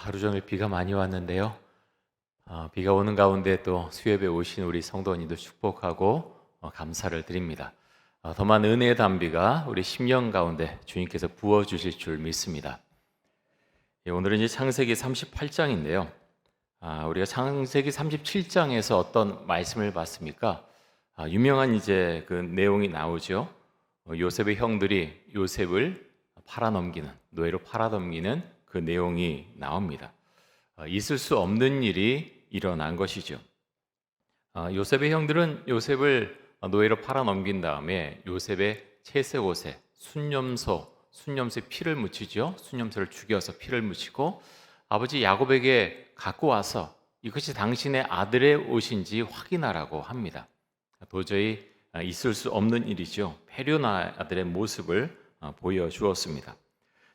하루 종일 비가 많이 왔는데요. 비가 오는 가운데 또 수협에 오신 우리 성도님들 축복하고 감사를 드립니다. 더 많은 은혜의 단비가 우리 심령 가운데 주님께서 부어주실 줄 믿습니다. 오늘은 이제 창세기 38장인데요. 우리가 창세기 37장에서 어떤 말씀을 봤습니까? 유명한 이제 그 내용이 나오죠. 요셉의 형들이 요셉을 팔아넘기는, 노예로 팔아넘기는 그 내용이 나옵니다. 있을 수 없는 일이 일어난 것이죠. 요셉의 형들은 요셉을 노예로 팔아넘긴 다음에 요셉의 채색옷에 순념소에 피를 묻히죠. 순념소를 죽여서 피를 묻히고 아버지 야곱에게 갖고 와서 이것이 당신의 아들의 옷인지 확인하라고 합니다. 도저히 있을 수 없는 일이죠. 페류나 아들의 모습을 보여주었습니다.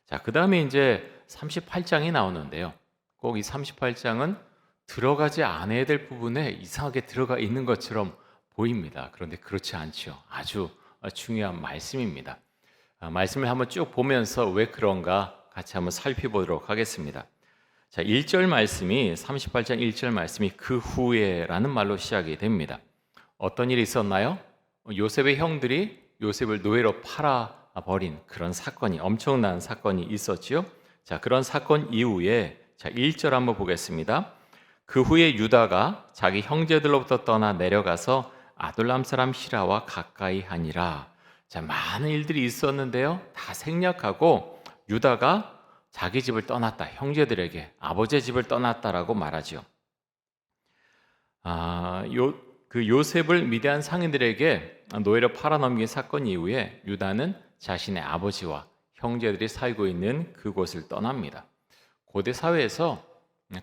자, 그 다음에 이제 38장이 나오는데요. 꼭 이 38장은 들어가지 않아야 될 부분에 이상하게 들어가 있는 것처럼 보입니다. 그런데 그렇지 않죠. 아주 중요한 말씀입니다. 말씀을 한번 쭉 보면서 왜 그런가 같이 한번 살펴보도록 하겠습니다. 자, 1절 말씀이 38장 1절 말씀이 그 후에라는 말로 시작이 됩니다. 어떤 일이 있었나요? 요셉의 형들이 요셉을 노예로 팔아버린 그런 사건이, 엄청난 사건이 있었지요. 자, 그런 사건 이후에 자, 1절 한번 보겠습니다. 그 후에 유다가 자기 형제들로부터 떠나 내려가서 아둘람 사람 히라와 가까이 하니라. 자, 많은 일들이 있었는데요. 다 생략하고 유다가 자기 집을 떠났다. 형제들에게 아버지의 집을 떠났다라고 말하죠. 그 요셉을 미디안 상인들에게 노예로 팔아넘긴 사건 이후에 유다는 자신의 아버지와 형제들이 살고 있는 그곳을 떠납니다. 고대 사회에서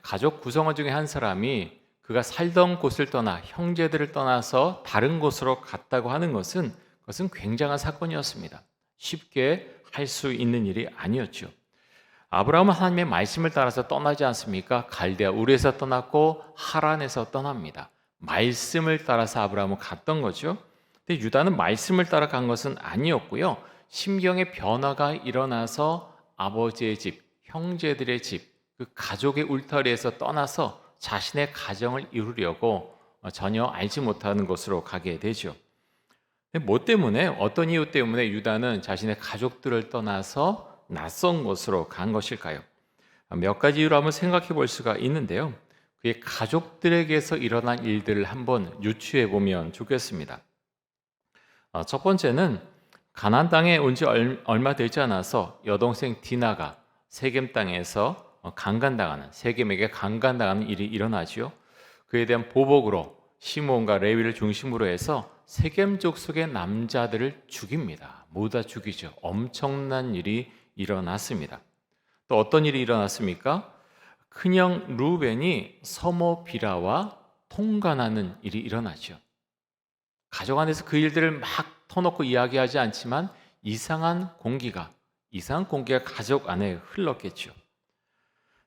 가족 구성원 중에 한 사람이 그가 살던 곳을 떠나 형제들을 떠나서 다른 곳으로 갔다고 하는 것은 그것은 굉장한 사건이었습니다. 쉽게 할 수 있는 일이 아니었죠. 아브라함은 하나님의 말씀을 따라서 떠나지 않습니까? 갈대아 우르에서 떠났고 하란에서 떠납니다. 말씀을 따라서 아브라함은 갔던 거죠. 근데 유다는 말씀을 따라 간 것은 아니었고요. 심경의 변화가 일어나서 아버지의 집, 형제들의 집, 그 가족의 울타리에서 떠나서 자신의 가정을 이루려고 전혀 알지 못하는 곳으로 가게 되죠. 뭐 때문에, 어떤 이유 때문에 유다는 자신의 가족들을 떠나서 낯선 곳으로 간 것일까요? 몇 가지 이유로 한번 생각해 볼 수가 있는데요. 그의 가족들에게서 일어난 일들을 한번 유추해 보면 좋겠습니다. 첫 번째는 가나안 땅에 온 지 얼마 되지 않아서 여동생 디나가 세겜 땅에서 세겜에게 강간당하는 일이 일어나지요. 그에 대한 보복으로 시므온과 레위를 중심으로 해서 세겜 족속의 남자들을 죽입니다. 모두 다 죽이죠. 엄청난 일이 일어났습니다. 또 어떤 일이 일어났습니까? 큰형 루벤이 서모 비라와 통간하는 일이 일어나죠. 가족 안에서 그 일들을 막 터놓고 이야기하지 않지만 이상한 공기가 가족 안에 흘렀겠죠.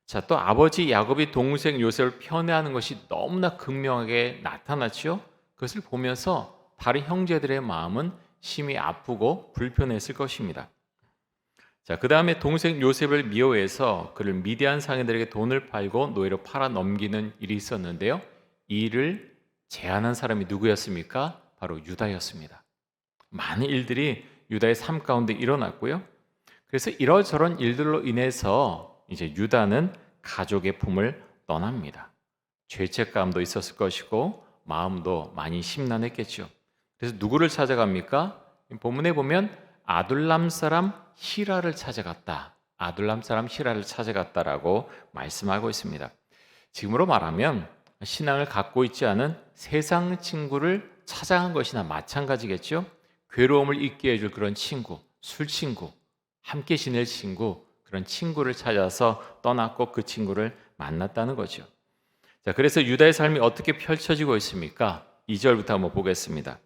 자, 또 아버지 야곱이 동생 요셉을 편애하는 것이 너무나 극명하게 나타났죠. 그것을 보면서 다른 형제들의 마음은 심히 아프고 불편했을 것입니다. 자, 그 다음에 동생 요셉을 미워해서 그를 미디안 상인들에게 돈을 팔고 노예로 팔아 넘기는 일이 있었는데요. 이 일을 제안한 사람이 누구였습니까? 바로 유다였습니다. 많은 일들이 유다의 삶 가운데 일어났고요. 그래서 이러저런 일들로 인해서 이제 유다는 가족의 품을 떠납니다. 죄책감도 있었을 것이고 마음도 많이 심란했겠죠. 그래서 누구를 찾아갑니까? 본문에 보면 아둘람 사람 히라를 찾아갔다. 아둘람 사람 히라를 찾아갔다라고 말씀하고 있습니다. 지금으로 말하면 신앙을 갖고 있지 않은 세상 친구를 찾아간 것이나 마찬가지겠죠. 괴로움을 잊게 해줄 그런 친구, 술 친구, 함께 지낼 친구, 그런 친구를 찾아서 떠났고 그 친구를 만났다는 거죠. 자, 그래서 유다의 삶이 어떻게 펼쳐지고 있습니까? 2절부터 한번 보겠습니다.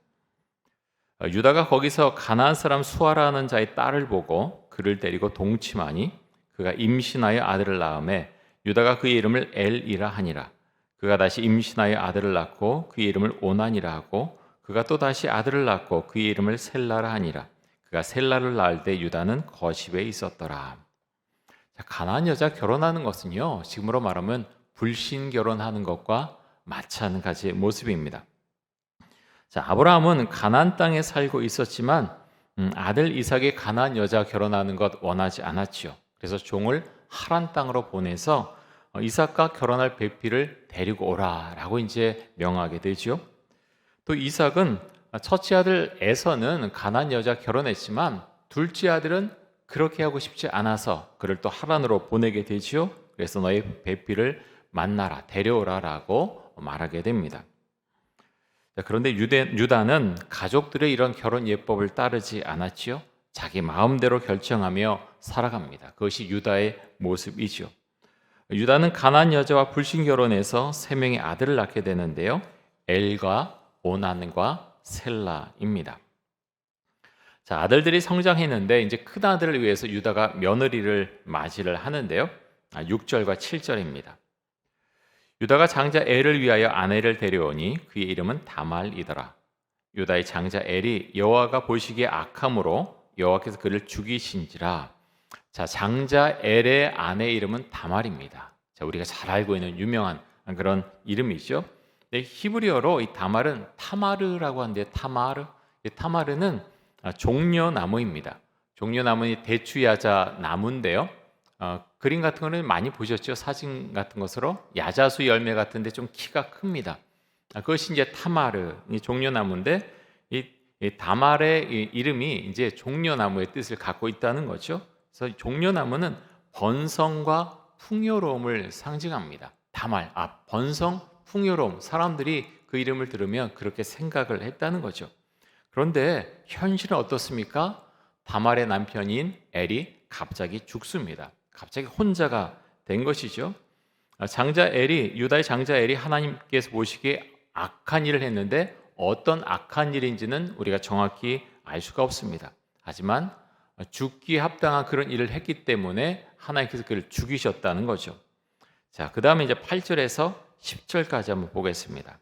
유다가 거기서 가나안 사람 수아라는 자의 딸을 보고 그를 데리고 동침하니 그가 임신하여 아들을 낳음에 유다가 그의 이름을 엘이라 하니라. 그가 다시 임신하여 아들을 낳고 그의 이름을 오난이라 하고 그가 또 다시 아들을 낳고 그의 이름을 셀라라 하니라. 그가 셀라를 낳을 때 유다는 거십에 있었더라. 자, 가나안 여자 결혼하는 것은요, 지금으로 말하면 불신 결혼하는 것과 마찬가지의 모습입니다. 자, 아브라함은 가나안 땅에 살고 있었지만 아들 이삭이 가나안 여자 결혼하는 것 원하지 않았지요. 그래서 종을 하란 땅으로 보내서 이삭과 결혼할 배필을 데리고 오라라고 이제 명하게 되죠. 또 이삭은 첫째 아들 에서는 가나안 여자 결혼했지만 둘째 아들은 그렇게 하고 싶지 않아서 그를 또 하란으로 보내게 되지요. 그래서 너의 배필을 만나라, 데려오라라고 말하게 됩니다. 그런데 유다는 가족들의 이런 결혼 예법을 따르지 않았지요. 자기 마음대로 결정하며 살아갑니다. 그것이 유다의 모습이죠. 유다는 가나안 여자와 불신 결혼해서 세 명의 아들을 낳게 되는데요. 엘과 오난과 셀라입니다. 자, 아들들이 성장했는데 이제 큰 아들을 위해서 유다가 며느리를 맞이를 하는데요. 6절과 7절입니다. 유다가 장자 엘을 위하여 아내를 데려오니 그의 이름은 다말이더라. 유다의 장자 엘이 여호와가 보시기에 악함으로 여호와께서 그를 죽이신지라. 자, 장자 엘의 아내 이름은 다말입니다. 자, 우리가 잘 알고 있는 유명한 그런 이름이죠. 네, 히브리어로 이 다말은 타마르라고 하는데 타마르는 종려나무입니다. 종려나무는 대추야자 나무인데요. 그림 같은 거는 많이 보셨죠? 사진 같은 것으로 야자수 열매 같은데 좀 키가 큽니다. 그것이 이제 타마르, 이 종려나무인데 이 다말의 이름이 이제 종려나무의 뜻을 갖고 있다는 거죠. 그래서 종려나무는 번성과 풍요로움을 상징합니다. 다말, 번성, 풍요로움. 사람들이 그 이름을 들으면 그렇게 생각을 했다는 거죠. 그런데 현실은 어떻습니까? 다말의 남편인 엘이 갑자기 죽습니다. 갑자기 혼자가 된 것이죠. 유다의 장자 엘이 하나님께서 보시기에 악한 일을 했는데 어떤 악한 일인지는 우리가 정확히 알 수가 없습니다. 하지만 죽기에 합당한 그런 일을 했기 때문에 하나님께서 그를 죽이셨다는 거죠. 자, 그 다음에 이제 8절에서 10절까지 한번 보겠습니다.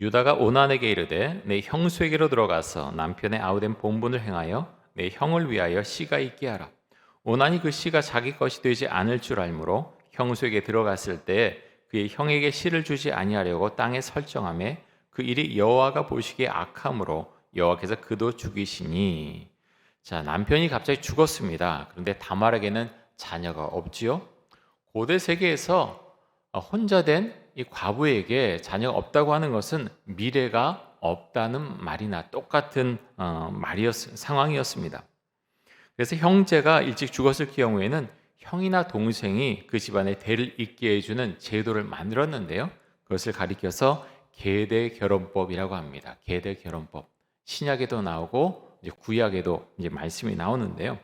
유다가 오난에게 이르되 내 형수에게로 들어가서 남편의 아우된 본분을 행하여 내 형을 위하여 씨가 있게 하라. 오난이 그 씨가 자기 것이 되지 않을 줄 알므로 형수에게 들어갔을 때 그의 형에게 씨를 주지 아니하려고 땅에 설정하매 그 일이 여호와가 보시기에 악함으로 여호와께서 그도 죽이시니. 자, 남편이 갑자기 죽었습니다. 그런데 다말에게는 자녀가 없지요. 고대 세계에서 혼자 된 이 과부에게 자녀가 없다고 하는 것은 미래가 없다는 말이나 똑같은 상황이었습니다. 그래서 형제가 일찍 죽었을 경우에는 형이나 동생이 그 집안의 대를 잇게 해주는 제도를 만들었는데요. 그것을 가리켜서 계대결혼법이라고 합니다. 계대결혼법. 신약에도 나오고 이제 구약에도 이제 말씀이 나오는데요.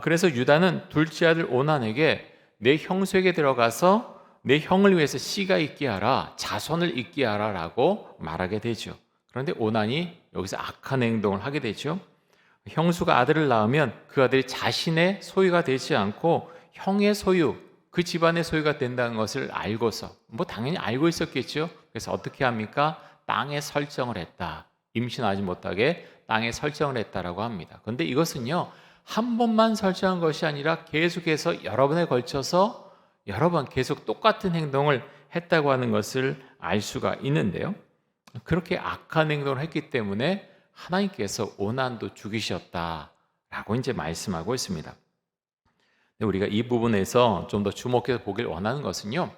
그래서 유다는 둘째 아들 오난에게 내 형수에게 들어가서 내 형을 위해서 씨가 있게 하라, 자손을 있게 하라라고 말하게 되죠. 그런데 오난이 여기서 악한 행동을 하게 되죠. 형수가 아들을 낳으면 그 아들이 자신의 소유가 되지 않고 형의 소유, 그 집안의 소유가 된다는 것을 알고서 당연히 알고 있었겠죠. 그래서 어떻게 합니까? 땅에 설정을 했다. 임신하지 못하게 땅에 설정을 했다라고 합니다. 그런데 이것은요, 한 번만 설정한 것이 아니라 계속해서 여러 번에 걸쳐서 여러 번 계속 똑같은 행동을 했다고 하는 것을 알 수가 있는데요. 그렇게 악한 행동을 했기 때문에 하나님께서 오난도 죽이셨다라고 이제 말씀하고 있습니다. 우리가 이 부분에서 좀 더 주목해서 보길 원하는 것은요,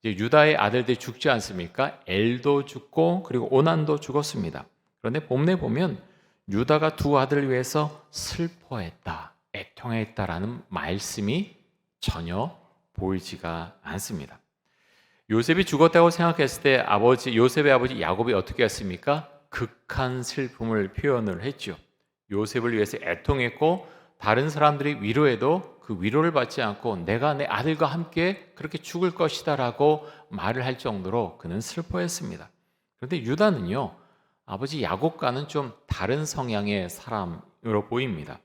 이제 유다의 아들들이 죽지 않습니까? 엘도 죽고 그리고 오난도 죽었습니다. 그런데 본문에 보면 유다가 두 아들을 위해서 슬퍼했다, 애통했다라는 말씀이 전혀 보이지가 않습니다. 요셉이 죽었다고 생각했을 때 요셉의 아버지 야곱이 어떻게 했습니까? 극한 슬픔을 표현을 했죠. 요셉을 위해서 애통했고 다른 사람들이 위로해도 그 위로를 받지 않고 내가 내 아들과 함께 그렇게 죽을 것이다라고 말을 할 정도로 그는 슬퍼했습니다. 그런데 유다는요, 아버지 야곱과는 좀 다른 성향의 사람으로 보입니다.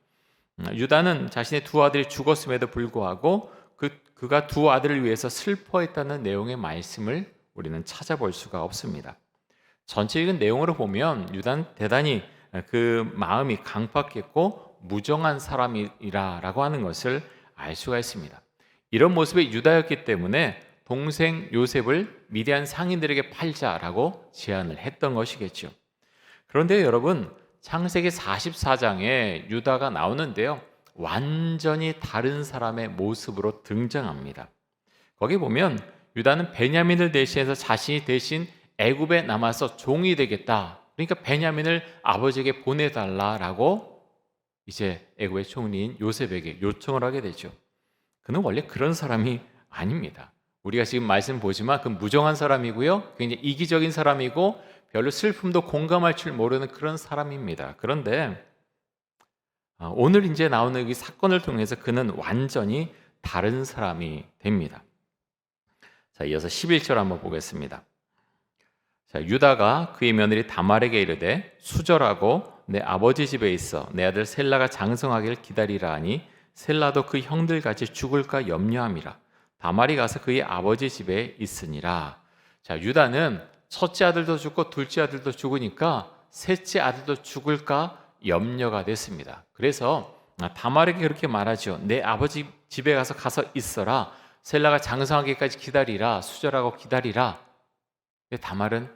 유다는 자신의 두 아들이 죽었음에도 불구하고 그가 두 아들을 위해서 슬퍼했다는 내용의 말씀을 우리는 찾아볼 수가 없습니다. 전체적인 내용으로 보면 유다는 대단히 그 마음이 강팍했고 무정한 사람이라라고 하는 것을 알 수가 있습니다. 이런 모습의 유다였기 때문에 동생 요셉을 미디안 상인들에게 팔자라고 제안을 했던 것이겠죠. 그런데 여러분, 창세기 44장에 유다가 나오는데요, 완전히 다른 사람의 모습으로 등장합니다. 거기 보면 유다는 베냐민을 대신해서 자신이 대신 애굽에 남아서 종이 되겠다, 그러니까 베냐민을 아버지에게 보내달라라고 이제 애굽의 총리인 요셉에게 요청을 하게 되죠. 그는 원래 그런 사람이 아닙니다. 우리가 지금 말씀 보지만 그 무정한 사람이고요, 굉장히 이기적인 사람이고 별로 슬픔도 공감할 줄 모르는 그런 사람입니다. 그런데 오늘 이제 나오는 이 사건을 통해서 그는 완전히 다른 사람이 됩니다. 자, 이어서 11절 한번 보겠습니다. 자, 유다가 그의 며느리 다말에게 이르되 수절하고 내 아버지 집에 있어 내 아들 셀라가 장성하기를 기다리라 하니 셀라도 그 형들같이 죽을까 염려함이라. 다말이 가서 그의 아버지 집에 있으니라. 자, 유다는 첫째 아들도 죽고 둘째 아들도 죽으니까 셋째 아들도 죽을까 염려가 됐습니다. 그래서 다말에게 그렇게 말하죠. 내 아버지 집에 가서 있어라. 셀라가 장성하기까지 기다리라. 수절하고 기다리라. 근데 다말은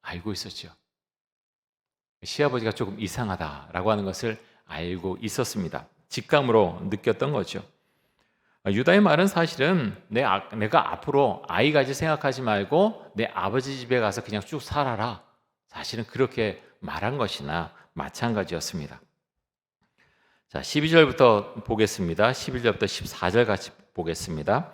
알고 있었죠. 시아버지가 조금 이상하다라고 하는 것을 알고 있었습니다. 직감으로 느꼈던 거죠. 유다의 말은 사실은 내가 앞으로 아이 가질 생각하지 말고 내 아버지 집에 가서 그냥 쭉 살아라. 사실은 그렇게 말한 것이나 마찬가지였습니다. 자, 12절부터 보겠습니다. 11절부터 14절 같이 보겠습니다.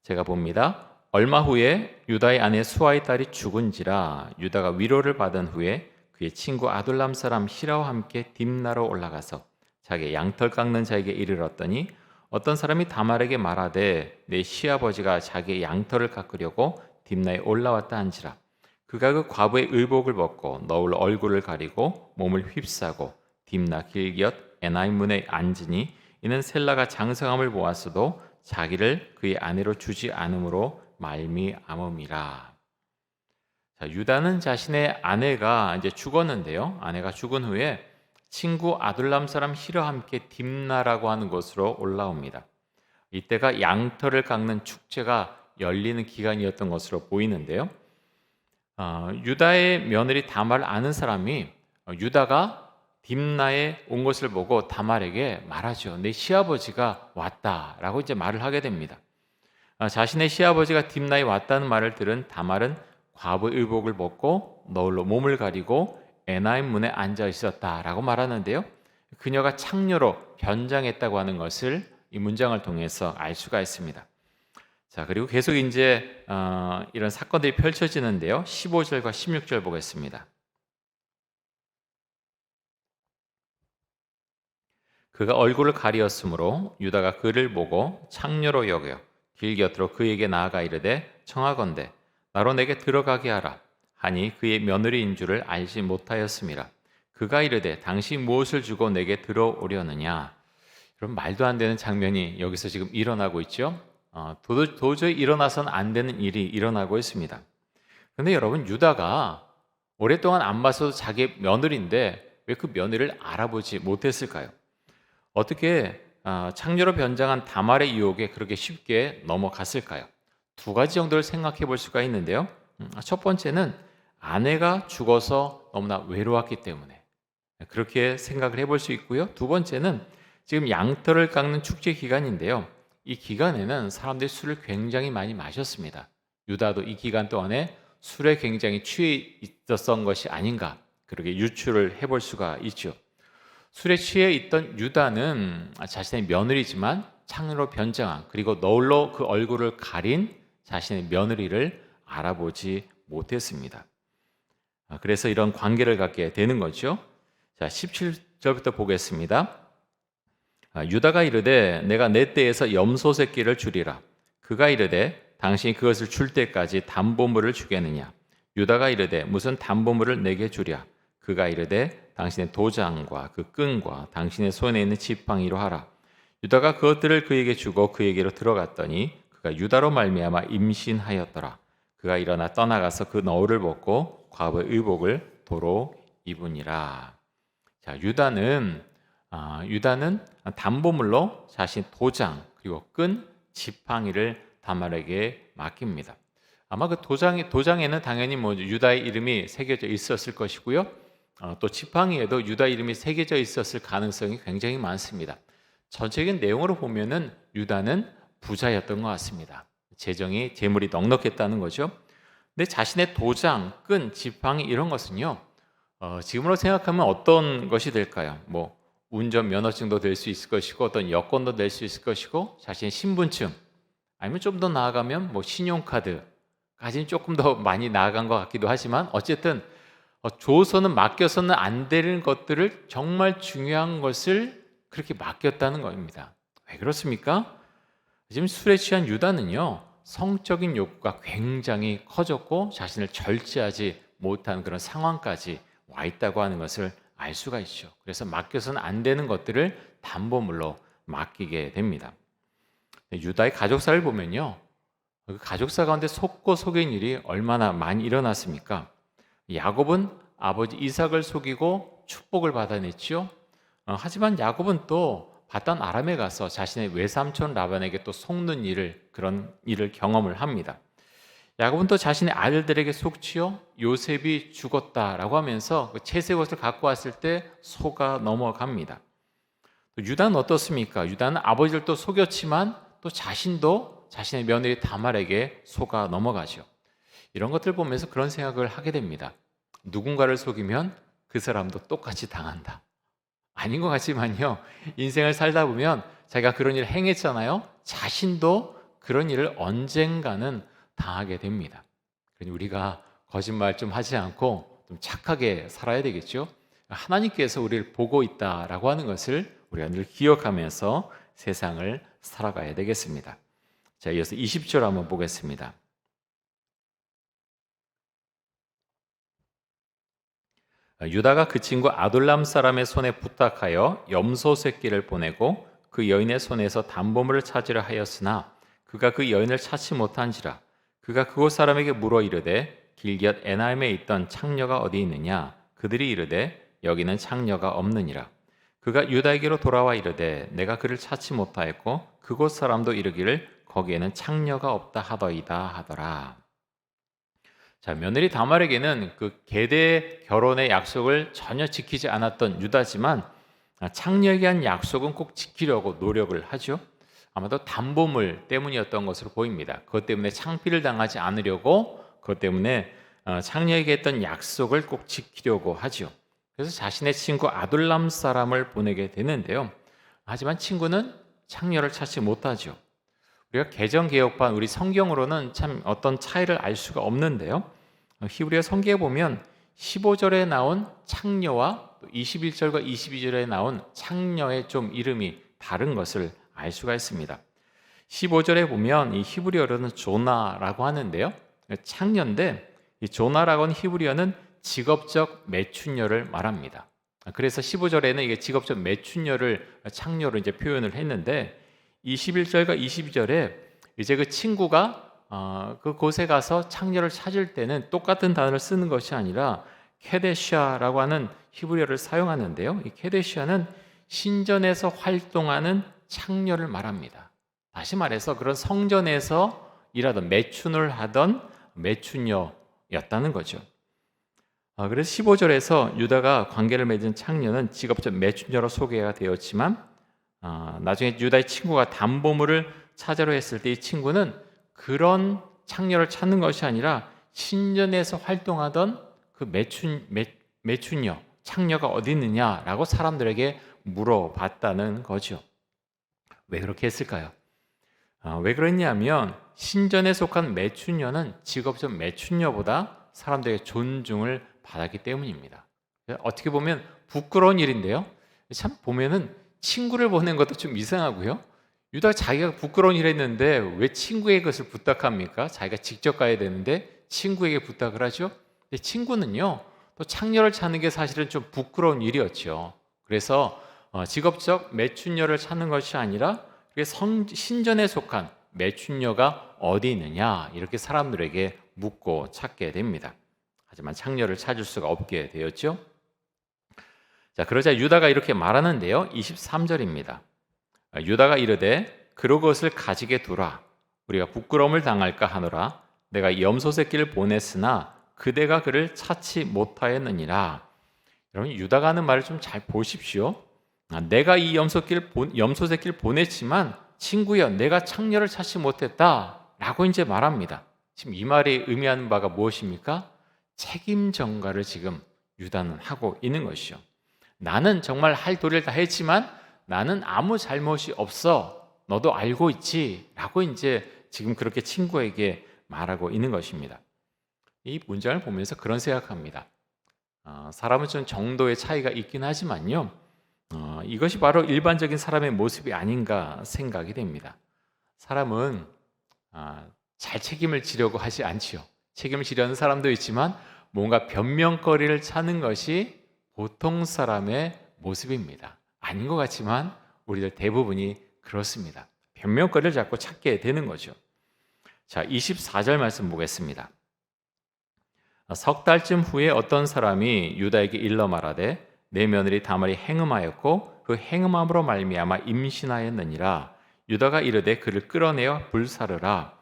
제가 봅니다. 얼마 후에 유다의 아내 수아의 딸이 죽은지라. 유다가 위로를 받은 후에 그의 친구 아둘람 사람 히라와 함께 딥나로 올라가서 자기 양털 깎는 자에게 이르렀더니 어떤 사람이 다말에게 말하되 내 시아버지가 자기의 양털을 깎으려고 딥나에 올라왔다 한지라. 그가 그 과부의 의복을 벗고 너울로 얼굴을 가리고 몸을 휩싸고 딥나 길곁 에나임 문에 앉으니 이는 셀라가 장성함을 보았어도 자기를 그의 아내로 주지 않음으로 말미암음이라. 자, 유다는 자신의 아내가 이제 죽었는데요. 아내가 죽은 후에 친구 아둘람 사람 히라와 함께 딥나라고 하는 곳으로 올라옵니다. 이때가 양털을 깎는 축제가 열리는 기간이었던 것으로 보이는데요. 유다의 며느리 다말을 아는 사람이 유다가 딥나에 온 것을 보고 다말에게 말하죠. 내 시아버지가 왔다라고 이제 말을 하게 됩니다. 자신의 시아버지가 딥나에 왔다는 말을 들은 다말은 과부의 의복을 벗고 너울로 몸을 가리고 에나임 문에 앉아 있었다라고 말하는데요. 그녀가 창녀로 변장했다고 하는 것을 이 문장을 통해서 알 수가 있습니다. 자, 그리고 계속 이제 이런 사건들이 펼쳐지는데요. 15절과 16절 보겠습니다. 그가 얼굴을 가리었으므로 유다가 그를 보고 창녀로 여겨 길 곁으로 그에게 나아가 이르되 청하건대 나로 내게 들어가게 하라 하니 그의 며느리인 줄을 알지 못하였음이라. 그가 이르되 당신 무엇을 주고 내게 들어오려느냐. 그럼 말도 안 되는 장면이 여기서 지금 일어나고 있죠. 도저히 일어나선 안 되는 일이 일어나고 있습니다. 그런데 여러분, 유다가 오랫동안 안 봐서도 자기 며느리인데 왜 그 며느리를 알아보지 못했을까요? 어떻게 창녀로 변장한 다말의 유혹에 그렇게 쉽게 넘어갔을까요? 두 가지 정도를 생각해 볼 수가 있는데요. 첫 번째는 아내가 죽어서 너무나 외로웠기 때문에 그렇게 생각을 해볼 수 있고요. 두 번째는 지금 양털을 깎는 축제 기간인데요. 이 기간에는 사람들이 술을 굉장히 많이 마셨습니다. 유다도 이 기간 동안에 술에 굉장히 취해 있었던 것이 아닌가, 그렇게 유추를 해볼 수가 있죠. 술에 취해 있던 유다는 자신의 며느리지만 창녀로 변장한, 그리고 너울로 그 얼굴을 가린 자신의 며느리를 알아보지 못했습니다. 그래서 이런 관계를 갖게 되는 거죠. 자, 17절부터 보겠습니다. 유다가 이르되 내가 내 떼에서 염소 새끼를 주리라. 그가 이르되 당신이 그것을 줄 때까지 담보물을 주겠느냐. 유다가 이르되 무슨 담보물을 내게 주랴. 그가 이르되 당신의 도장과 그 끈과 당신의 손에 있는 지팡이로 하라. 유다가 그것들을 그에게 주고 그에게로 들어갔더니 그가 유다로 말미암아 임신하였더라. 그가 일어나 떠나가서 그 너울을 벗고 과부의 의복을 도로 입으니라. 자, 유다는 담보물로 자신 도장 그리고 끈, 지팡이를 다말에게 맡깁니다. 아마 그 도장에는 당연히 뭐 유다의 이름이 새겨져 있었을 것이고요. 또 지팡이에도 유다 이름이 새겨져 있었을 가능성이 굉장히 많습니다. 전체적인 내용으로 보면은 유다는 부자였던 것 같습니다. 재물이 넉넉했다는 거죠. 근데 자신의 도장, 끈, 지팡이 이런 것은요. 지금으로 생각하면 어떤 것이 될까요? 뭐 운전 면허증도 될 수 있을 것이고 어떤 여권도 될 수 있을 것이고 자신의 신분증 아니면 좀 더 나아가면 뭐 신용카드까지는 조금 더 많이 나아간 것 같기도 하지만 어쨌든 줘서는 맡겨서는 안 되는 것들을 정말 중요한 것을 그렇게 맡겼다는 겁니다. 왜 그렇습니까? 지금 술에 취한 유다는요 성적인 욕구가 굉장히 커졌고 자신을 절제하지 못한 그런 상황까지 와 있다고 하는 것을 알 수가 있죠. 그래서 맡겨서는 안 되는 것들을 담보물로 맡기게 됩니다. 유다의 가족사를 보면요 그 가족사 가운데 속고 속인 일이 얼마나 많이 일어났습니까? 야곱은 아버지 이삭을 속이고 축복을 받아냈죠. 하지만 야곱은 또 바단 아람에 가서 자신의 외삼촌 라반에게 또 속는 그런 일을 경험을 합니다. 야곱은 또 자신의 아들들에게 속지요. 요셉이 죽었다라고 하면서 그 채색 옷을 갖고 왔을 때 속아 넘어갑니다. 또 유다는 어떻습니까? 유다는 아버지를 또 속였지만 또 자신도 자신의 며느리 다말에게 속아 넘어가죠. 이런 것들 보면서 그런 생각을 하게 됩니다. 누군가를 속이면 그 사람도 똑같이 당한다. 아닌 것 같지만요. 인생을 살다 보면 자기가 그런 일을 행했잖아요. 자신도 그런 일을 언젠가는 당하게 됩니다. 그러니 우리가 거짓말 좀 하지 않고 좀 착하게 살아야 되겠죠. 하나님께서 우리를 보고 있다라고 하는 것을 우리가 늘 기억하면서 세상을 살아가야 되겠습니다. 자, 이어서 20절 한번 보겠습니다. 유다가 그 친구 아둘람 사람의 손에 부탁하여 염소 새끼를 보내고 그 여인의 손에서 담보물을 찾으려 하였으나 그가 그 여인을 찾지 못한지라 그가 그곳 사람에게 물어 이르되 길곁 에나임에 있던 창녀가 어디 있느냐 그들이 이르되 여기는 창녀가 없느니라 그가 유다에게로 돌아와 이르되 내가 그를 찾지 못하였고 그곳 사람도 이르기를 거기에는 창녀가 없다 하더이다 하더라. 자, 며느리 다말에게는 그 계대 결혼의 약속을 전혀 지키지 않았던 유다지만 창녀에게 한 약속은 꼭 지키려고 노력을 하죠. 아마도 담보물 때문이었던 것으로 보입니다. 그것 때문에 창피를 당하지 않으려고 그것 때문에 창녀에게 했던 약속을 꼭 지키려고 하죠. 그래서 자신의 친구 아둘람 사람을 보내게 되는데요. 하지만 친구는 창녀를 찾지 못하죠. 우리가 개정개혁판 우리 성경으로는 참 어떤 차이를 알 수가 없는데요. 히브리어 성경에 보면 15절에 나온 창녀와 21절과 22절에 나온 창녀의 좀 이름이 다른 것을 알 수가 있습니다. 15절에 보면 이 히브리어로는 조나라고 하는데요. 창녀인데 이 조나라고 하는 히브리어는 직업적 매춘녀를 말합니다. 그래서 15절에는 이게 직업적 매춘녀를 창녀로 이제 표현을 했는데 21절과 22절에 이제 그 친구가 그곳에 가서 창녀를 찾을 때는 똑같은 단어를 쓰는 것이 아니라 케데시아라고 하는 히브리어를 사용하는데요. 이 케데시아는 신전에서 활동하는 창녀를 말합니다. 다시 말해서 그런 성전에서 일하던 매춘을 하던 매춘녀였다는 거죠. 그래서 15절에서 유다가 관계를 맺은 창녀는 직업적 매춘녀로 소개가 되었지만 나중에 유다의 친구가 담보물을 찾으러 했을 때 이 친구는 그런 창녀를 찾는 것이 아니라 신전에서 활동하던 그 매춘녀, 창녀가 어디 있느냐라고 사람들에게 물어봤다는 거죠. 왜 그렇게 했을까요? 왜 그랬냐면 신전에 속한 매춘녀는 직업적 매춘녀보다 사람들에게 존중을 받았기 때문입니다. 어떻게 보면 부끄러운 일인데요. 참 보면은 친구를 보낸 것도 좀 이상하고요. 유다가 자기가 부끄러운 일을 했는데 왜 친구에게 그것을 부탁합니까? 자기가 직접 가야 되는데 친구에게 부탁을 하죠. 근데 친구는요, 또 창녀를 찾는 게 사실은 좀 부끄러운 일이었죠. 그래서 직업적 매춘녀를 찾는 것이 아니라 신전에 속한 매춘녀가 어디 있느냐 이렇게 사람들에게 묻고 찾게 됩니다. 하지만 창녀를 찾을 수가 없게 되었죠. 자, 그러자 유다가 이렇게 말하는데요. 23절입니다. 유다가 이르되 그것을 가지게 두라. 우리가 부끄러움을 당할까 하노라. 내가 염소 새끼를 보냈으나 그대가 그를 찾지 못하였느니라. 여러분, 유다가 하는 말을 좀 잘 보십시오. 내가 이 염소 새끼를 보냈지만 친구여, 내가 창녀를 찾지 못했다 라고 이제 말합니다. 지금 이 말이 의미하는 바가 무엇입니까? 책임 전가를 지금 유다는 하고 있는 것이죠. 나는 정말 할 도리를 다 했지만 나는 아무 잘못이 없어. 너도 알고 있지? 라고 이제 지금 그렇게 친구에게 말하고 있는 것입니다. 이 문장을 보면서 그런 생각합니다. 사람은 좀 정도의 차이가 있긴 하지만요. 이것이 바로 일반적인 사람의 모습이 아닌가 생각이 됩니다. 사람은 잘 책임을 지려고 하지 않지요. 책임을 지려는 사람도 있지만 뭔가 변명거리를 찾는 것이 보통 사람의 모습입니다. 아닌 것 같지만 우리들 대부분이 그렇습니다. 변명거리를 자꾸 찾게 되는 거죠. 자, 24절 말씀 보겠습니다. 석 달쯤 후에 어떤 사람이 유다에게 일러 말하되 내 며느리 다말이 행음하였고 그 행음함으로 말미암아 임신하였느니라. 유다가 이르되 그를 끌어내어 불사르라.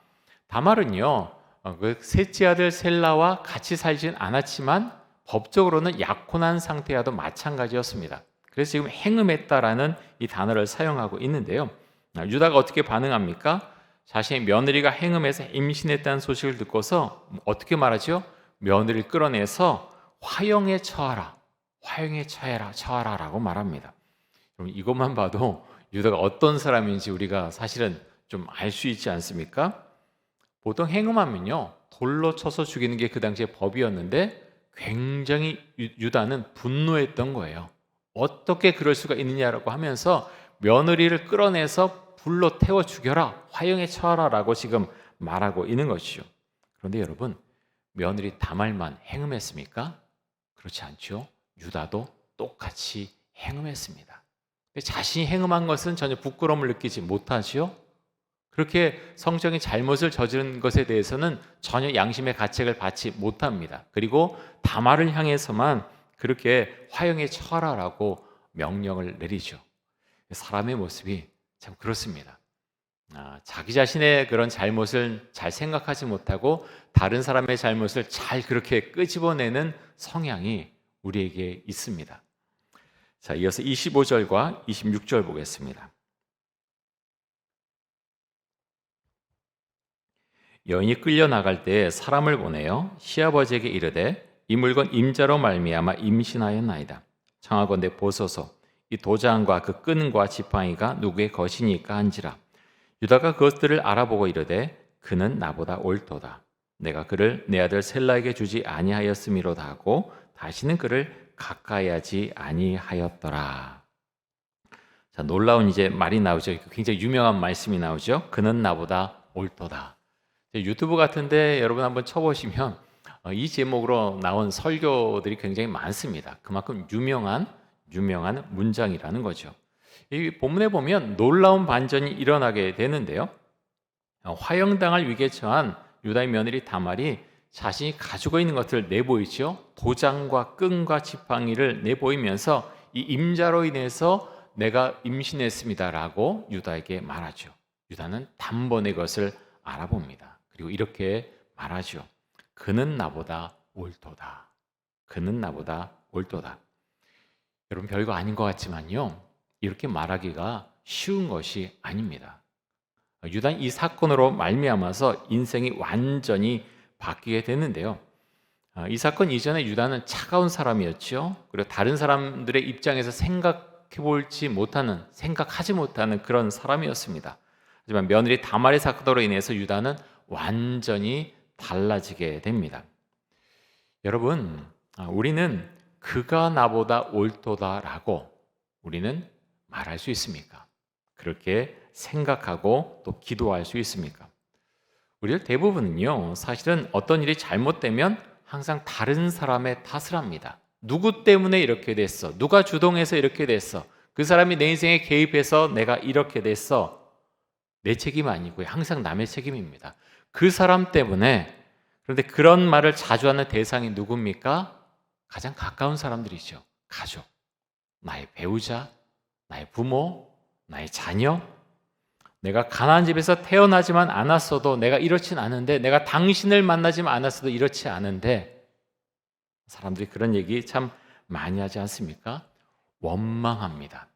다말은요, 그 셋째 아들 셀라와 같이 살진 않았지만 법적으로는 약혼한 상태와도 마찬가지였습니다. 그래서 지금 행음했다라는 이 단어를 사용하고 있는데요. 유다가 어떻게 반응합니까? 자신의 며느리가 행음해서 임신했다는 소식을 듣고서 어떻게 말하죠? 며느리를 끌어내서 화형에 처하라. 화형에 처하라 라고 말합니다. 그럼 이것만 봐도 유다가 어떤 사람인지 우리가 사실은 좀 알 수 있지 않습니까? 보통 행음하면요, 돌로 쳐서 죽이는 게 그 당시의 법이었는데 굉장히 유다는 분노했던 거예요. 어떻게 그럴 수가 있느냐라고 하면서 며느리를 끌어내서 불로 태워 죽여라, 화형에 처하라 라고 지금 말하고 있는 것이죠. 그런데 여러분, 며느리 다말만 행음했습니까? 그렇지 않죠. 유다도 똑같이 행음했습니다. 자신이 행음한 것은 전혀 부끄러움을 느끼지 못하지요. 그렇게 성적인 잘못을 저지른 것에 대해서는 전혀 양심의 가책을 받지 못합니다. 그리고 다말을 향해서만 그렇게 화형에 처하라라고 명령을 내리죠. 사람의 모습이 참 그렇습니다. 자기 자신의 그런 잘못을 잘 생각하지 못하고 다른 사람의 잘못을 잘 그렇게 끄집어내는 성향이 우리에게 있습니다. 자, 이어서 25절과 26절 보겠습니다. 여인이 끌려 나갈 때 사람을 보내어 시아버지에게 이르되 이 물건 임자로 말미암아 임신하였나이다. 청하건대 보소서. 이 도장과 그 끈과 지팡이가 누구의 것이니까 한지라. 유다가 그것들을 알아보고 이르되 그는 나보다 옳도다. 내가 그를 내 아들 셀라에게 주지 아니하였음이로다 하고 다시는 그를 가까이 하지 아니하였더라. 자, 놀라운 이제 말이 나오죠. 굉장히 유명한 말씀이 나오죠. 그는 나보다 옳도다. 유튜브 같은데 여러분 한번 쳐보시면 이 제목으로 나온 설교들이 굉장히 많습니다. 그만큼 유명한 문장이라는 거죠. 이 본문에 보면 놀라운 반전이 일어나게 되는데요. 화형당할 위기에 처한 유다의 며느리 다말이 자신이 가지고 있는 것들을 내보이죠. 도장과 끈과 지팡이를 내보이면서 이 임자로 인해서 내가 임신했습니다라고 유다에게 말하죠. 유다는 단번에 그것을 알아봅니다. 그리고 이렇게 말하죠. 그는 나보다 옳도다. 그는 나보다 옳도다. 여러분, 별거 아닌 것 같지만요, 이렇게 말하기가 쉬운 것이 아닙니다. 유다는 이 사건으로 말미암아서 인생이 완전히 바뀌게 됐는데요. 이 사건 이전에 유다는 차가운 사람이었죠. 그리고 다른 사람들의 입장에서 생각하지 못하는 그런 사람이었습니다. 하지만 며느리 다말의 사건으로 인해서 유다는 완전히 달라지게 됩니다. 여러분, 우리는 그가 나보다 옳도다라고 우리는 말할 수 있습니까? 그렇게 생각하고 또 기도할 수 있습니까? 우리들 대부분은요, 사실은 어떤 일이 잘못되면 항상 다른 사람의 탓을 합니다. 누구 때문에 이렇게 됐어? 누가 주동해서 이렇게 됐어? 그 사람이 내 인생에 개입해서 내가 이렇게 됐어? 내 책임 아니고요. 항상 남의 책임입니다. 그 사람 때문에. 그런데 그런 말을 자주 하는 대상이 누굽니까? 가장 가까운 사람들이죠. 가족. 나의 배우자, 나의 부모, 나의 자녀, 내가 가난한 집에서 태어나지만 않았어도 내가 이렇진 않은데, 내가 당신을 만나지만 않았어도 이렇지 않은데, 사람들이 그런 얘기 참 많이 하지 않습니까? 원망합니다.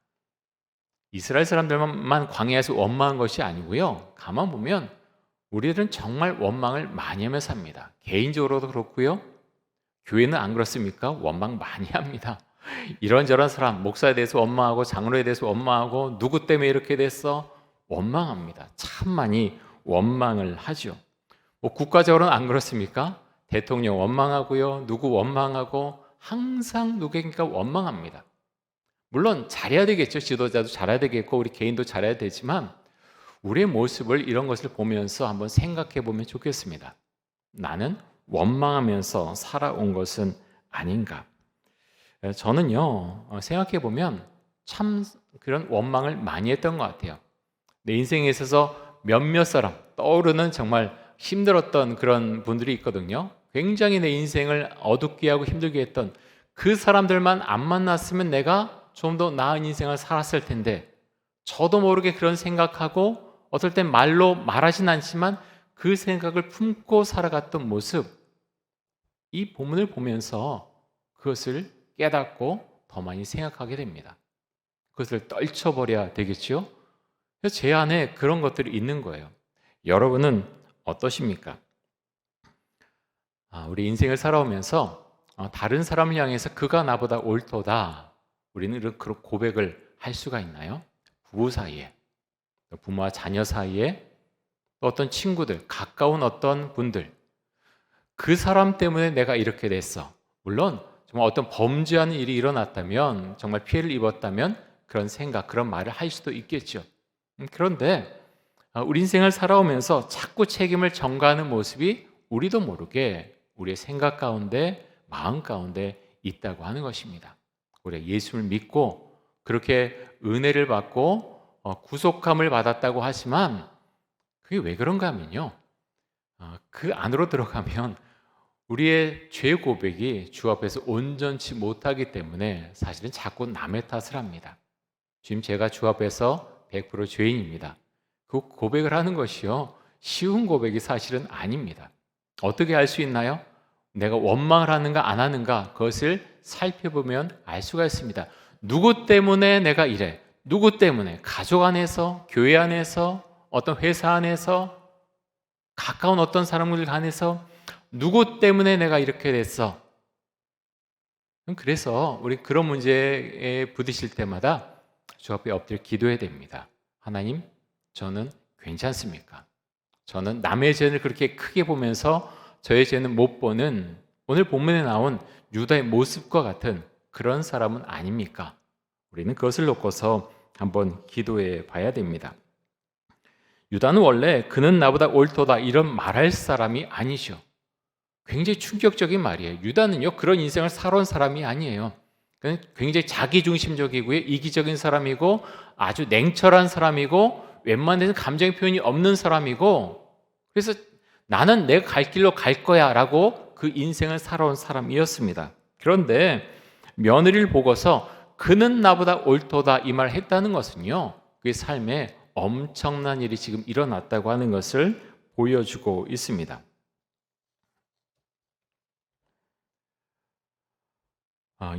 이스라엘 사람들만 광야에서 원망한 것이 아니고요. 가만 보면 우리들은 정말 원망을 많이 하며 삽니다. 개인적으로도 그렇고요. 교회는 안 그렇습니까? 원망 많이 합니다. 이런저런 사람, 목사에 대해서 원망하고 장로에 대해서 원망하고 누구 때문에 이렇게 됐어? 원망합니다. 참 많이 원망을 하죠. 뭐 국가적으로는 안 그렇습니까? 대통령 원망하고요. 누구 원망하고 항상 누구인가 원망합니다. 물론 잘해야 되겠죠. 지도자도 잘해야 되겠고 우리 개인도 잘해야 되지만 우리의 모습을 이런 것을 보면서 한번 생각해 보면 좋겠습니다. 나는 원망하면서 살아온 것은 아닌가? 저는요, 생각해 보면 참 그런 원망을 많이 했던 것 같아요. 내 인생에 있어서 몇몇 사람, 떠오르는 정말 힘들었던 그런 분들이 있거든요. 굉장히 내 인생을 어둡게 하고 힘들게 했던 그 사람들만 안 만났으면 내가 좀 더 나은 인생을 살았을 텐데, 저도 모르게 그런 생각하고 어떨 땐 말로 말하진 않지만 그 생각을 품고 살아갔던 모습, 이 본문을 보면서 그것을 깨닫고 더 많이 생각하게 됩니다. 그것을 떨쳐버려야 되겠죠? 그래서 제 안에 그런 것들이 있는 거예요. 여러분은 어떠십니까? 우리 인생을 살아오면서 다른 사람을 향해서 그가 나보다 옳도다, 우리는 그런 고백을 할 수가 있나요? 부부 사이에, 부모와 자녀 사이에, 또 어떤 친구들, 가까운 어떤 분들, 그 사람 때문에 내가 이렇게 됐어. 물론 정말 어떤 범죄하는 일이 일어났다면, 정말 피해를 입었다면 그런 생각, 그런 말을 할 수도 있겠죠. 그런데 우리 인생을 살아오면서 자꾸 책임을 전가하는 모습이 우리도 모르게 우리의 생각 가운데, 마음 가운데 있다고 하는 것입니다. 우리가 예수를 믿고 그렇게 은혜를 받고 구속함을 받았다고 하지만 그게 왜 그런가 하면요, 그 안으로 들어가면 우리의 죄 고백이 주 앞에서 온전치 못하기 때문에 사실은 자꾸 남의 탓을 합니다. 지금 제가 주 앞에서 100% 죄인입니다. 그 고백을 하는 것이요, 쉬운 고백이 사실은 아닙니다. 어떻게 알 수 있나요? 내가 원망을 하는가 안 하는가, 그것을 살펴보면 알 수가 있습니다. 누구 때문에 내가 이래? 누구 때문에? 가족 안에서, 교회 안에서, 어떤 회사 안에서, 가까운 어떤 사람들 안에서 누구 때문에 내가 이렇게 됐어? 그래서 우리 그런 문제에 부딪힐 때마다 주 앞에 엎드려 기도해야 됩니다. 하나님, 저는 괜찮습니까? 저는 남의 죄를 그렇게 크게 보면서 저의 죄는 못 보는, 오늘 본문에 나온 유다의 모습과 같은 그런 사람은 아닙니까? 우리는 그것을 놓고서 한번 기도해 봐야 됩니다. 유다는 원래 그는 나보다 옳도다 이런 말할 사람이 아니죠. 굉장히 충격적인 말이에요. 유다는요, 그런 인생을 살아온 사람이 아니에요. 굉장히 자기중심적이고요, 이기적인 사람이고 아주 냉철한 사람이고 웬만해서는 감정 표현이 없는 사람이고, 그래서 나는 내가 갈 길로 갈 거야 라고 그 인생을 살아온 사람이었습니다. 그런데 며느리를 보고서 그는 나보다 옳도다 이 말을 했다는 것은요, 그의 삶에 엄청난 일이 지금 일어났다고 하는 것을 보여주고 있습니다.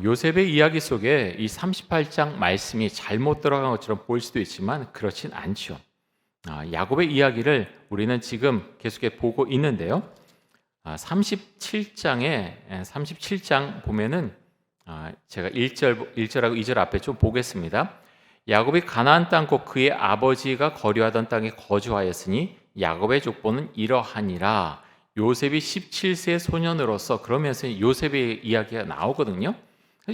요셉의 이야기 속에 이 38장 말씀이 잘못 들어간 것처럼 보일 수도 있지만 그렇진 않죠. 야곱의 이야기를 우리는 지금 계속해 보고 있는데요. 37장 보면은 제가 1절하고 2절 앞에 좀 보겠습니다. 야곱이 가나안 땅 곧 그의 아버지가 거류하던 땅에 거주하였으니 야곱의 족보는 이러하니라. 요셉이 17세 소년으로서, 그러면서 요셉의 이야기가 나오거든요.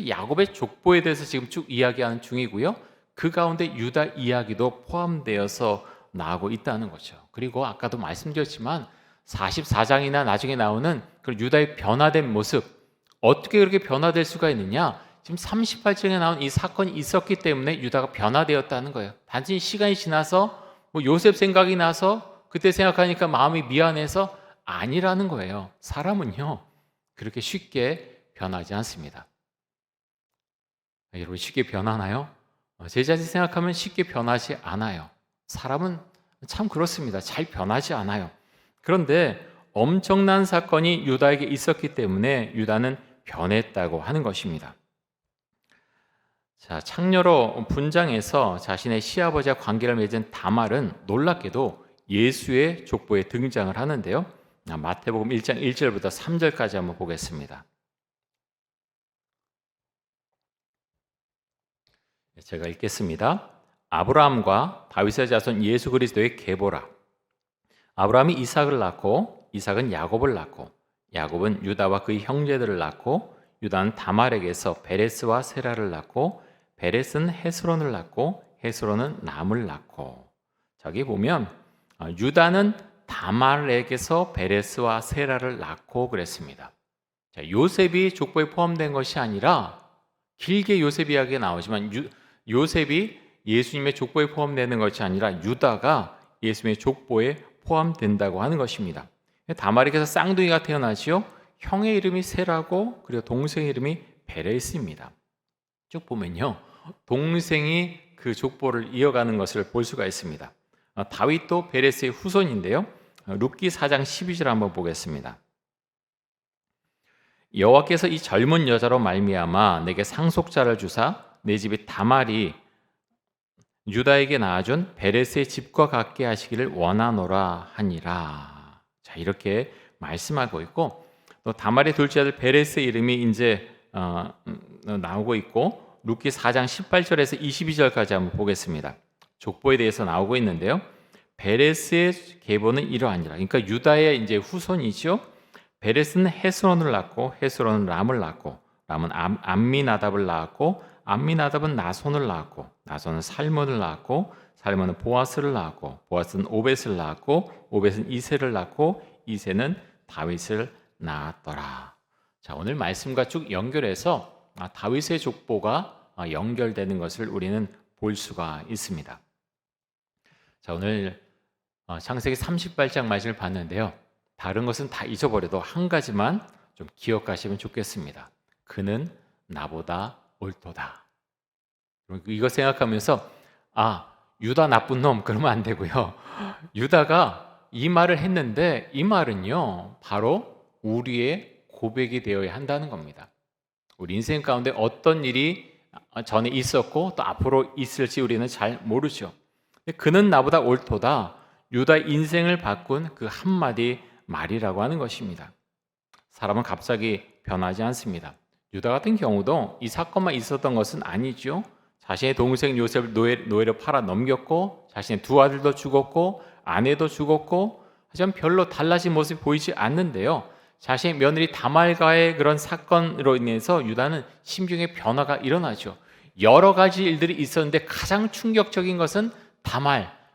야곱의 족보에 대해서 지금 쭉 이야기하는 중이고요. 그 가운데 유다 이야기도 포함되어서 나오고 있다는 거죠. 그리고 아까도 말씀드렸지만 44장이나 나중에 나오는 그 유다의 변화된 모습, 어떻게 그렇게 변화될 수가 있느냐? 지금 38장에 나온 이 사건이 있었기 때문에 유다가 변화되었다는 거예요. 단순히 시간이 지나서 요셉 생각이 나서 그때 생각하니까 마음이 미안해서 아니라는 거예요. 사람은요, 그렇게 쉽게 변하지 않습니다. 여러분 쉽게 변하나요? 제 자신 생각하면 쉽게 변하지 않아요. 사람은 참 그렇습니다. 잘 변하지 않아요. 그런데 엄청난 사건이 유다에게 있었기 때문에 유다는 변했다고 하는 것입니다. 자, 창녀로 분장해서 자신의 시아버지와 관계를 맺은 다말은 놀랍게도 예수의 족보에 등장을 하는데요. 마태복음 1장 1절부터 3절까지 한번 보겠습니다. 제가 읽겠습니다. 아브라함과 다윗의 자손 예수 그리스도의 계보라. 아브라함이 이삭을 낳고 이삭은 야곱을 낳고 야곱은 유다와 그의 형제들을 낳고 유다는 다말에게서 베레스와 세라를 낳고 베레스는 헤스론을 낳고 헤스론은 람을 낳고. 저기 보면 유다는 다말에게서 베레스와 세라를 낳고 그랬습니다. 자, 요셉이 족보에 포함된 것이 아니라 길게 요셉 이야기가 나오지만 요셉이 예수님의 족보에 포함되는 것이 아니라 유다가 예수님의 족보에 포함된다고 하는 것입니다. 다말에게서 쌍둥이가 태어나지요. 형의 이름이 세라고 그리고 동생의 이름이 베레스입니다. 쭉 보면요, 동생이 그 족보를 이어가는 것을 볼 수가 있습니다. 다윗도 베레스의 후손인데요. 룻기 4장 12절 한번 보겠습니다. 여호와께서 이 젊은 여자로 말미암아 내게 상속자를 주사 내 집이 다말이 유다에게 낳아준 베레스의 집과 같게 하시기를 원하노라 하니라. 자, 이렇게 말씀하고 있고, 또 다말의 둘째 아들 베레스의 이름이 이제 나오고 있고, 룻기 4장 18절에서 22절까지 한번 보겠습니다. 족보에 대해서 나오고 있는데요. 베레스의 계보는 이러하니라. 그러니까 유다의 이제 후손이죠. 베레스는 헤스론을 낳고 헤스론은 람을 낳고 람은 암미나답을 낳았고 암미나답은 나손을 낳았고 나손은 살몬을 낳았고 살몬은 보아스를 낳았고 보아스는 오벳을 낳았고 오벳은 이새를 낳고 이새는 다윗을 낳았더라. 자, 오늘 말씀과 쭉 연결해서 다윗의 족보가 연결되는 것을 우리는 볼 수가 있습니다. 자, 오늘 창세기 38장 말씀을 봤는데요. 다른 것은 다 잊어버려도 한 가지만 좀 기억하시면 좋겠습니다. 그는 나보다 옳도다. 이거 생각하면서 유다 나쁜 놈 그러면 안 되고요. 유다가 이 말을 했는데 이 말은요 바로 우리의 고백이 되어야 한다는 겁니다. 우리 인생 가운데 어떤 일이 전에 있었고 또 앞으로 있을지 우리는 잘 모르죠. 그는 나보다 옳도다. 유다 인생을 바꾼 그 한마디 말이라고 하는 것입니다. 사람은 갑자기 변하지 않습니다. 유다 같은 경우도 이 사건만 있었던 것은 아니죠. 자신의 동생 요셉을 노예로 팔아 넘겼고 자신의 두 아들도 죽었고 아내도 죽었고 하지만 별로 달라진 모습이 보이지 않는데요. 자신의 며느리 다말과의 그런 사건으로 인해서 유다는 심경의 변화가 일어나죠. 여러 가지 일들이 있었는데 가장 충격적인 것은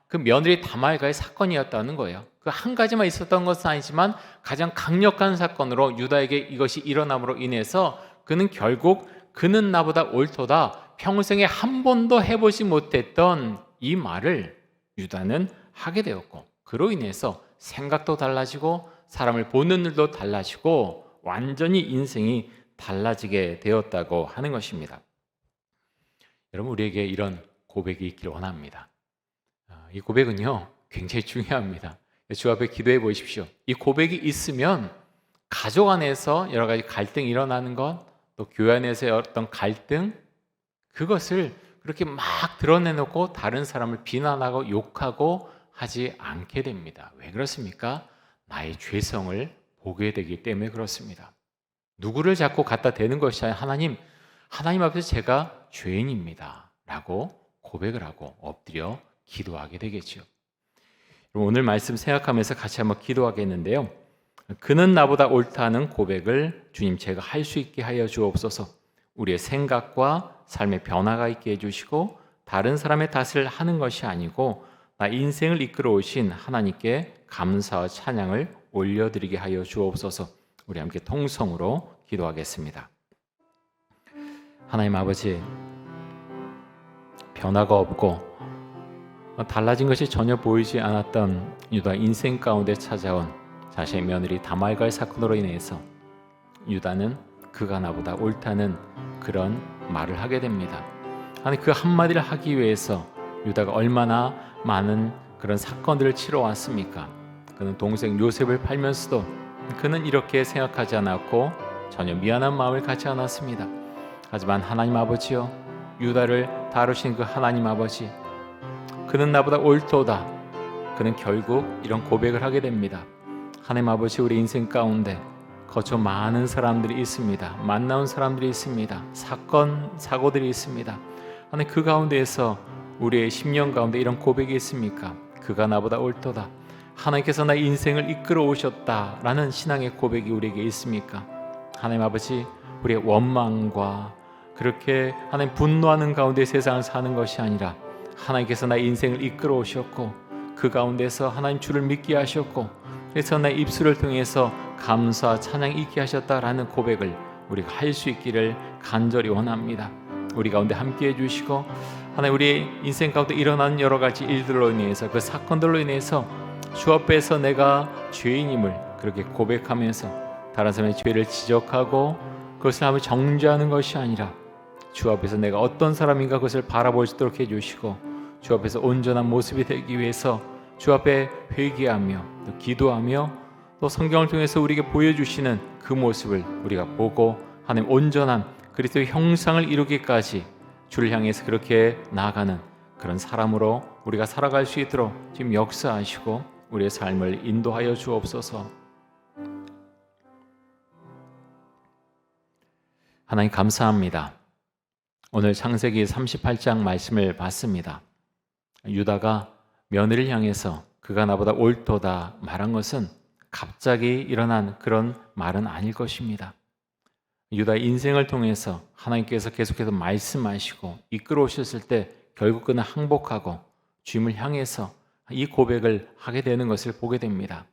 그 며느리 다말과의 사건이었다는 거예요. 그 한 가지만 있었던 것은 아니지만 가장 강력한 사건으로 유다에게 이것이 일어남으로 인해서 그는 결국 그는 나보다 옳도다. 평생에 한 번도 해보지 못했던 이 말을 유다는 하게 되었고 그로 인해서 생각도 달라지고 사람을 보는 눈도 달라지고 완전히 인생이 달라지게 되었다고 하는 것입니다. 여러분, 우리에게 이런 고백이 있기를 원합니다. 이 고백은요 굉장히 중요합니다. 주 앞에 기도해 보십시오. 이 고백이 있으면 가족 안에서 여러 가지 갈등이 일어나는 것, 또 교회 안에서의 어떤 갈등, 그것을 그렇게 막 드러내놓고 다른 사람을 비난하고 욕하고 하지 않게 됩니다. 왜 그렇습니까? 나의 죄성을 보게 되기 때문에 그렇습니다. 누구를 자꾸 갖다 대는 것이 아니라 하나님 앞에서 제가 죄인입니다 라고 고백을 하고 엎드려 기도하게 되겠죠. 오늘 말씀 생각하면서 같이 한번 기도하겠는데요. 그는 나보다 옳다는 고백을 주님 제가 할 수 있게 하여 주옵소서. 우리의 생각과 삶의 변화가 있게 해주시고 다른 사람의 탓을 하는 것이 아니고 나 인생을 이끌어 오신 하나님께 감사와 찬양을 올려드리게 하여 주옵소서. 우리 함께 통성으로 기도하겠습니다. 하나님 아버지, 변화가 없고 달라진 것이 전혀 보이지 않았던 유다 인생 가운데 찾아온 자신의 며느리 다말과의 사건으로 인해서 유다는 그가 나보다 옳다는 그런 말을 하게 됩니다. 아니 그 한마디를 하기 위해서 유다가 얼마나 많은 그런 사건들을 치러왔습니까? 그는 동생 요셉을 팔면서도 그는 이렇게 생각하지 않았고 전혀 미안한 마음을 갖지 않았습니다. 하지만 하나님 아버지여, 유다를 다루신 그 하나님 아버지, 그는 나보다 옳도다. 그는 결국 이런 고백을 하게 됩니다. 하나님 아버지, 우리 인생 가운데 거쳐 많은 사람들이 있습니다. 만나온 사람들이 있습니다. 사건, 사고들이 있습니다. 하나님, 그 가운데에서 우리의 10년 가운데 이런 고백이 있습니까? 그가 나보다 옳도다. 하나님께서 나의 인생을 이끌어 오셨다라는 신앙의 고백이 우리에게 있습니까? 하나님 아버지, 우리의 원망과 그렇게 하나님 분노하는 가운데 세상을 사는 것이 아니라 하나님께서 나의 인생을 이끌어 오셨고 그 가운데서 하나님 주를 믿게 하셨고 그래서 나의 입술을 통해서 감사 찬양 있게 하셨다라는 고백을 우리가 할 수 있기를 간절히 원합니다. 우리 가운데 함께 해주시고 하나님, 우리의 인생 가운데 일어나는 여러 가지 일들로 인해서 그 사건들로 인해서 주 앞에서 내가 죄인임을 그렇게 고백하면서 다른 사람의 죄를 지적하고 그것을 한번 정죄하는 것이 아니라 주 앞에서 내가 어떤 사람인가 그것을 바라볼 수 있도록 해주시고 주 앞에서 온전한 모습이 되기 위해서 주 앞에 회개하며 또 기도하며 또 성경을 통해서 우리에게 보여주시는 그 모습을 우리가 보고 하나님 온전한 그리스도의 형상을 이루기까지 주를 향해서 그렇게 나아가는 그런 사람으로 우리가 살아갈 수 있도록 지금 역사하시고 우리의 삶을 인도하여 주옵소서. 하나님 감사합니다. 오늘 창세기 38장 말씀을 봤습니다. 유다가 며느리를 향해서 그가 나보다 옳도다 말한 것은 갑자기 일어난 그런 말은 아닐 것입니다. 유다의 인생을 통해서 하나님께서 계속해서 말씀하시고 이끌어 오셨을 때 결국 그는 항복하고 주님을 향해서 이 고백을 하게 되는 것을 보게 됩니다.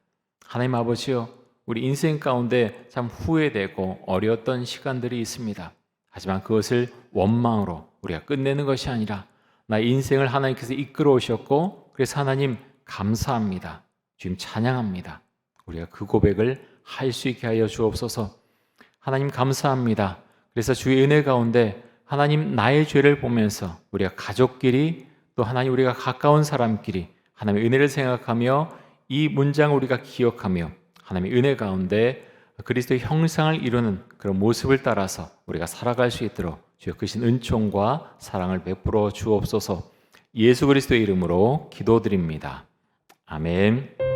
하나님 아버지여, 우리 인생 가운데 참 후회되고 어려웠던 시간들이 있습니다. 하지만 그것을 원망으로 우리가 끝내는 것이 아니라 나의 인생을 하나님께서 이끌어 오셨고 그래서 하나님 감사합니다. 주님 찬양합니다. 우리가 그 고백을 할 수 있게 하여 주옵소서. 하나님 감사합니다. 그래서 주의 은혜 가운데 하나님 나의 죄를 보면서 우리가 가족끼리 또 하나님 우리가 가까운 사람끼리 하나님의 은혜를 생각하며 이 문장을 우리가 기억하며 하나님의 은혜 가운데 그리스도의 형상을 이루는 그런 모습을 따라서 우리가 살아갈 수 있도록 주의 크신 은총과 사랑을 베풀어 주옵소서. 예수 그리스도의 이름으로 기도드립니다. 아멘.